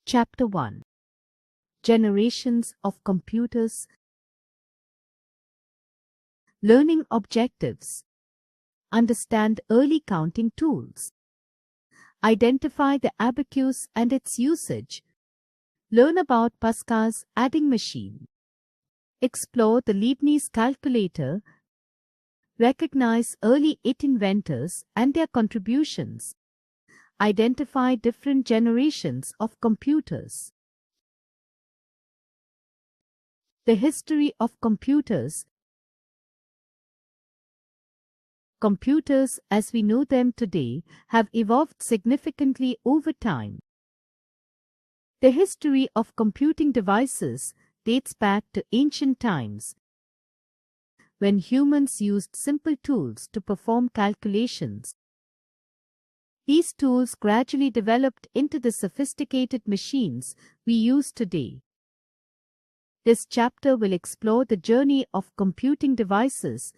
Chapter 1. Generations of Computers. Learning Objectives. Understand early counting tools. Identify the abacus and its usage. Learn about Pascal's adding machine. Explore the Leibniz calculator. Recognize early IT inventors and their contributions. Identify different generations of computers. The history of computers. Computers, as we know them today, have evolved significantly over time. The history of computing devices dates back to ancient times, when humans used simple tools to perform calculations. These tools gradually developed into the sophisticated machines we use today. This chapter will explore the journey of computing devices,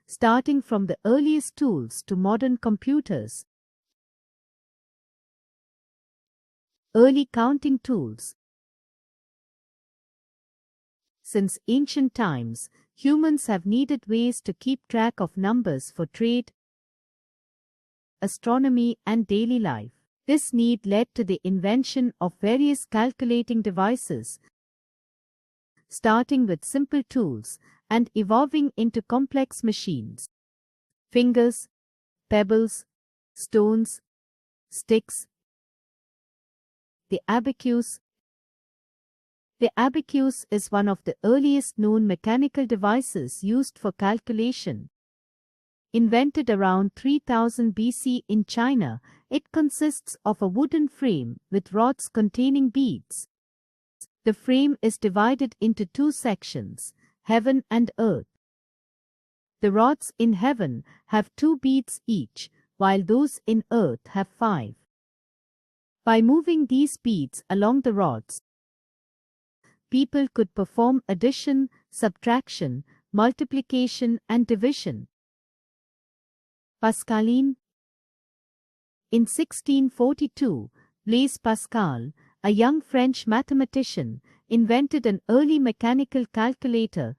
starting from the earliest tools to modern computers. Early counting tools. Since ancient times, humans have needed ways to keep track of numbers for trade, astronomy, and daily life. This need led to the invention of various calculating devices, starting with simple tools and evolving into complex machines. Fingers, pebbles, stones, sticks. The abacus. The abacus is one of the earliest known mechanical devices used for calculation. Invented around 3000 BC in China, it consists of a wooden frame with rods containing beads. The frame is divided into two sections, heaven and earth. The rods in heaven have 2 beads each, while those in earth have 5. By moving these beads along the rods, people could perform addition, subtraction, multiplication, and division. Pascaline. In 1642, Blaise Pascal, a young French mathematician, invented an early mechanical calculator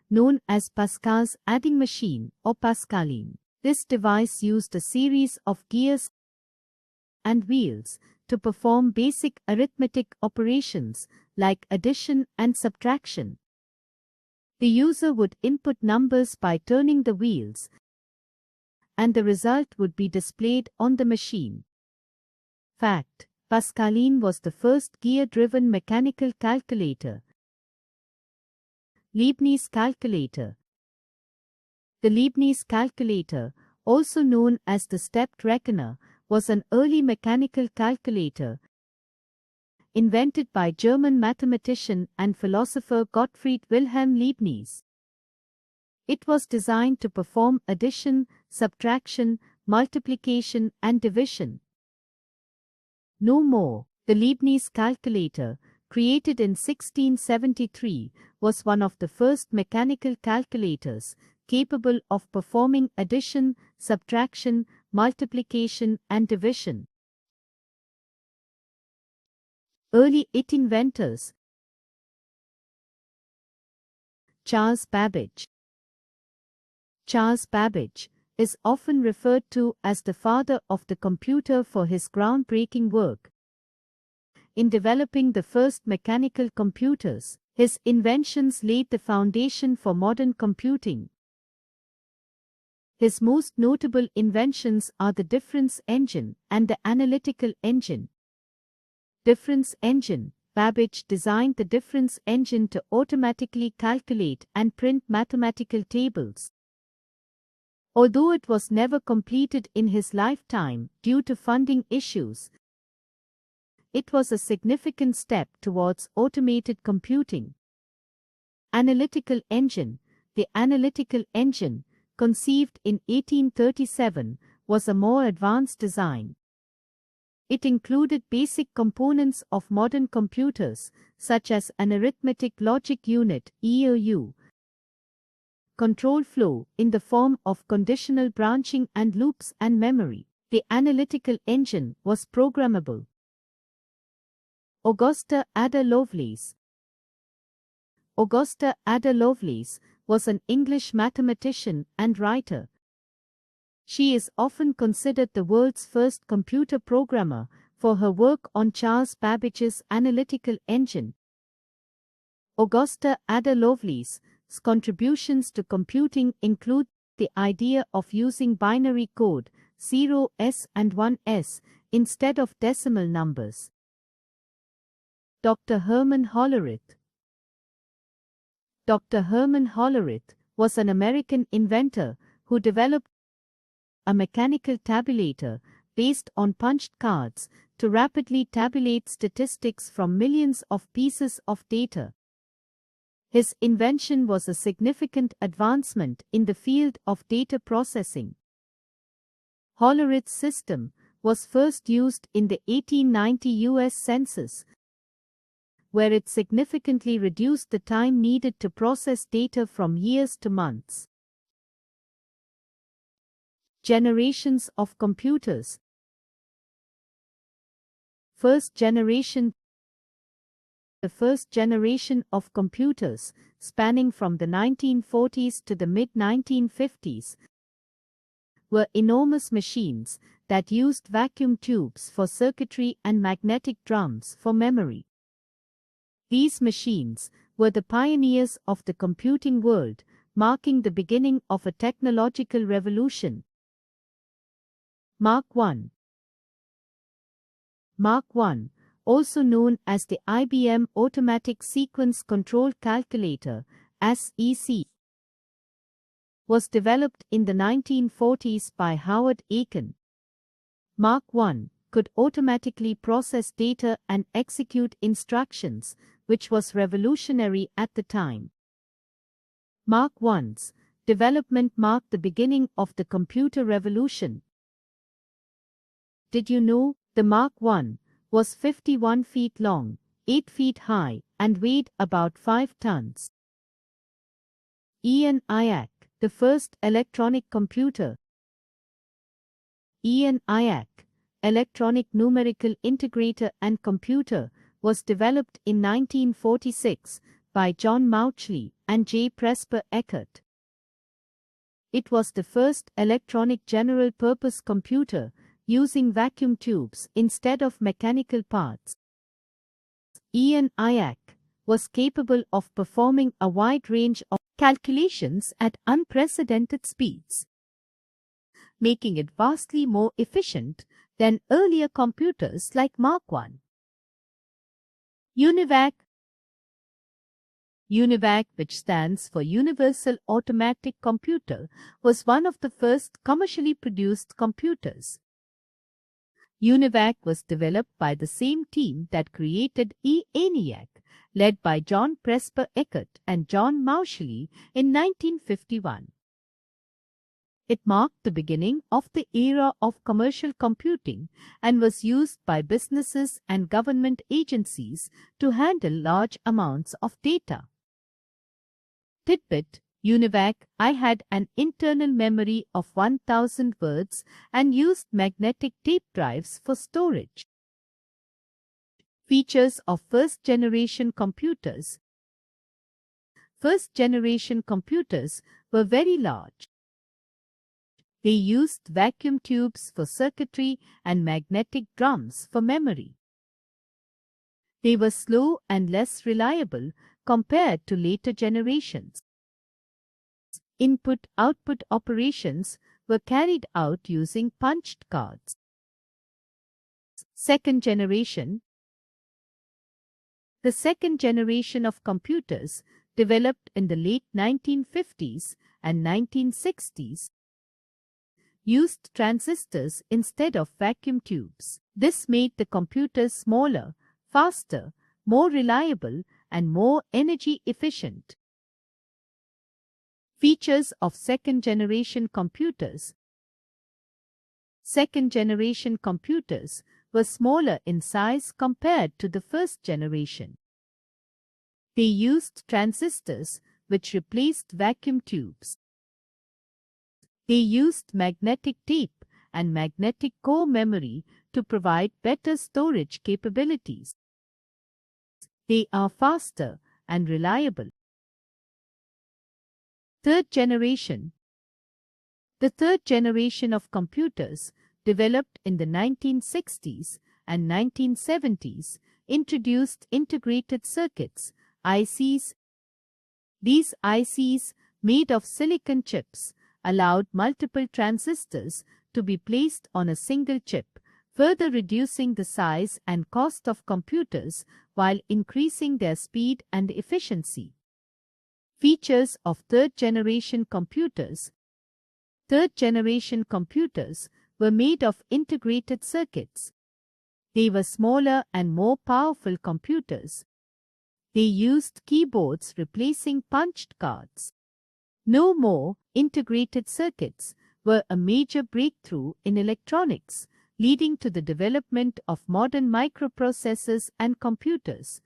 known as Pascal's adding machine or Pascaline. This device used a series of gears and wheels to perform basic arithmetic operations like addition and subtraction. The user would input numbers by turning the wheels, and the result would be displayed on the machine. Fact: Pascaline was the first gear-driven mechanical calculator. Leibniz calculator. The Leibniz calculator, also known as the stepped reckoner, was an early mechanical calculator invented by German mathematician and philosopher Gottfried Wilhelm Leibniz. It was designed to perform addition, subtraction, multiplication, and division. No more. The Leibniz calculator, created in 1673, was one of the first mechanical calculators capable of performing addition, subtraction, multiplication, and division. Early IT inventors. Charles Babbage. Charles Babbage is often referred to as the father of the computer for his groundbreaking work in developing the first mechanical computers. His inventions laid the foundation for modern computing. His most notable inventions are the difference engine and the analytical engine. Difference engine. Babbage designed the difference engine to automatically calculate and print mathematical tables. Although it was never completed in his lifetime due to funding issues, it was a significant step towards automated computing. Analytical engine. The analytical engine, conceived in 1837, was a more advanced design. It included basic components of modern computers, such as an arithmetic logic unit (ELU), control flow in the form of conditional branching and loops, and memory. The analytical engine was programmable. Augusta Ada Lovelace. Augusta Ada Lovelace was an English mathematician and writer. She is often considered the world's first computer programmer for her work on Charles Babbage's analytical engine. Augusta Ada Lovelace's contributions to computing include the idea of using binary code, 0s and 1s, instead of decimal numbers. Dr. Herman Hollerith. Dr. Herman Hollerith was an American inventor who developed a mechanical tabulator based on punched cards to rapidly tabulate statistics from millions of pieces of data. His invention was a significant advancement in the field of data processing. Hollerith's system was first used in the 1890 U.S. Census, where it significantly reduced the time needed to process data from years to months. Generations of computers. First generation. The first generation of computers, spanning from the 1940s to the mid-1950s, were enormous machines that used vacuum tubes for circuitry and magnetic drums for memory. These machines were the pioneers of the computing world, marking the beginning of a technological revolution. Mark I. Mark I, also known as the IBM Automatic Sequence Control Calculator, (SEC), was developed in the 1940s by Howard Aiken. Mark I could automatically process data and execute instructions, which was revolutionary at the time. Mark I's development marked the beginning of the computer revolution. Did you know the Mark I was 51 feet long, 8 feet high, and weighed about 5 tons? ENIAC, the first electronic computer. ENIAC, Electronic Numerical Integrator and Computer, was developed in 1946 by John Mauchly and J. Presper Eckert. It was the first electronic general-purpose computer using vacuum tubes instead of mechanical parts. ENIAC was capable of performing a wide range of calculations at unprecedented speeds, making it vastly more efficient than earlier computers like Mark I. UNIVAC. UNIVAC, which stands for Universal Automatic Computer, was one of the first commercially produced computers. UNIVAC was developed by the same team that created ENIAC, led by John Presper Eckert and John Mauchly in 1951. It marked the beginning of the era of commercial computing and was used by businesses and government agencies to handle large amounts of data. Tidbit: UNIVAC I had an internal memory of 1000 words and used magnetic tape drives for storage. Features of first-generation computers. First-generation computers were very large. They used vacuum tubes for circuitry and magnetic drums for memory. They were slow and less reliable compared to later generations. Input-output operations were carried out using punched cards. Second generation. The second generation of computers, developed in the late 1950s and 1960s, used transistors instead of vacuum tubes. This made the computers smaller, faster, more reliable, and more energy efficient. Features of second-generation computers. Second-generation computers were smaller in size compared to the first generation. They used transistors, which replaced vacuum tubes. They used magnetic tape and magnetic core memory to provide better storage capabilities. They are faster and reliable. Third generation. The third generation of computers, developed in the 1960s and 1970s, introduced integrated circuits, ICs. These ICs, made of silicon chips, allowed multiple transistors to be placed on a single chip, further reducing the size and cost of computers while increasing their speed and efficiency. Features of third-generation computers. Third-generation computers were made of integrated circuits. They were smaller and more powerful computers. They used keyboards replacing punched cards. No more integrated circuits were a major breakthrough in electronics, leading to the development of modern microprocessors and computers.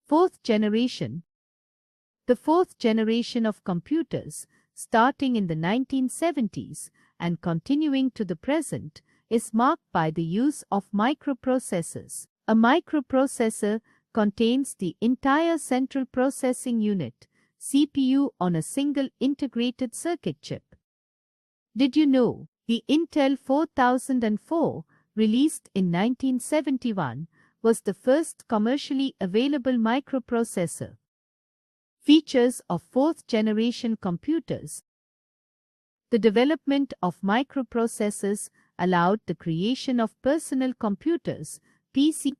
Fourth generation. The fourth generation of computers, starting in the 1970s and continuing to the present, is marked by the use of microprocessors. A microprocessor contains the entire central processing unit, CPU, on a single integrated circuit chip. Did you know the Intel 4004, released in 1971, was the first commercially available microprocessor? Features of fourth-generation computers. The development of microprocessors allowed the creation of personal computers, PC.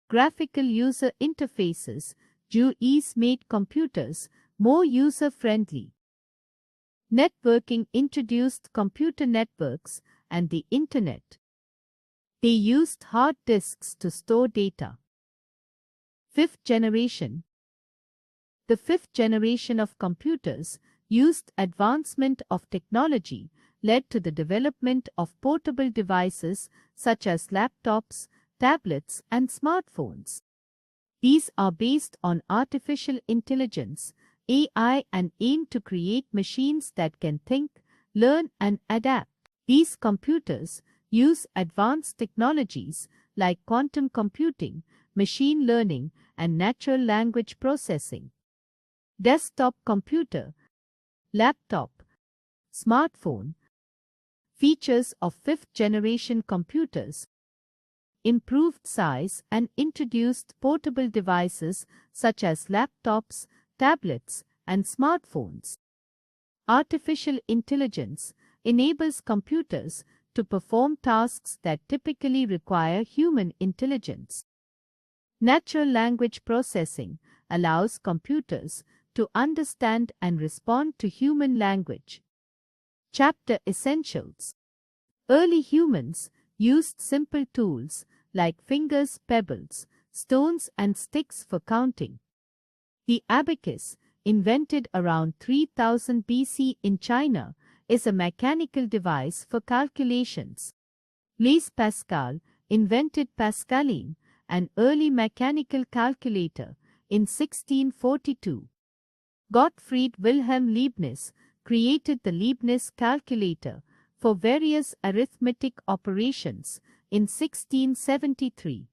Graphical user interfaces, GUIs, made computers more user-friendly. Networking introduced computer networks and the Internet. They used hard disks to store data. Fifth generation. The fifth generation of computers used advancement of technology led to the development of portable devices such as laptops, tablets, and smartphones. These are based on artificial intelligence, AI, and aim to create machines that can think, learn, and adapt. These computers use advanced technologies like quantum computing, machine learning, and natural language processing. Desktop computer, laptop, smartphone. Features of fifth-generation computers. Improved size and introduced portable devices such as laptops, tablets, and smartphones. Artificial intelligence enables computers to perform tasks that typically require human intelligence. Natural language processing allows computers to understand and respond to human language. Chapter Essentials. Early humans used simple tools like fingers, pebbles, stones, and sticks for counting. The abacus, invented around 3000 BC in China, is a mechanical device for calculations. Blaise Pascal invented Pascaline, an early mechanical calculator, in 1642. Gottfried Wilhelm Leibniz created the Leibniz calculator for various arithmetic operations in 1673.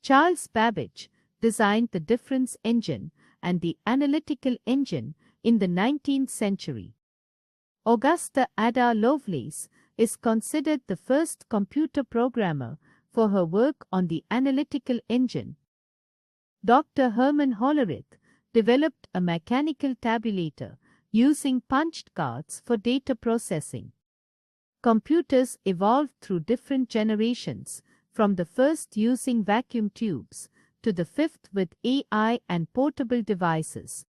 Charles Babbage designed the difference engine and the analytical engine in the 19th century. Augusta Ada Lovelace is considered the first computer programmer for her work on the analytical engine. Dr. Herman Hollerith developed a mechanical tabulator using punched cards for data processing. Computers evolved through different generations, from the first using vacuum tubes to the fifth with AI and portable devices.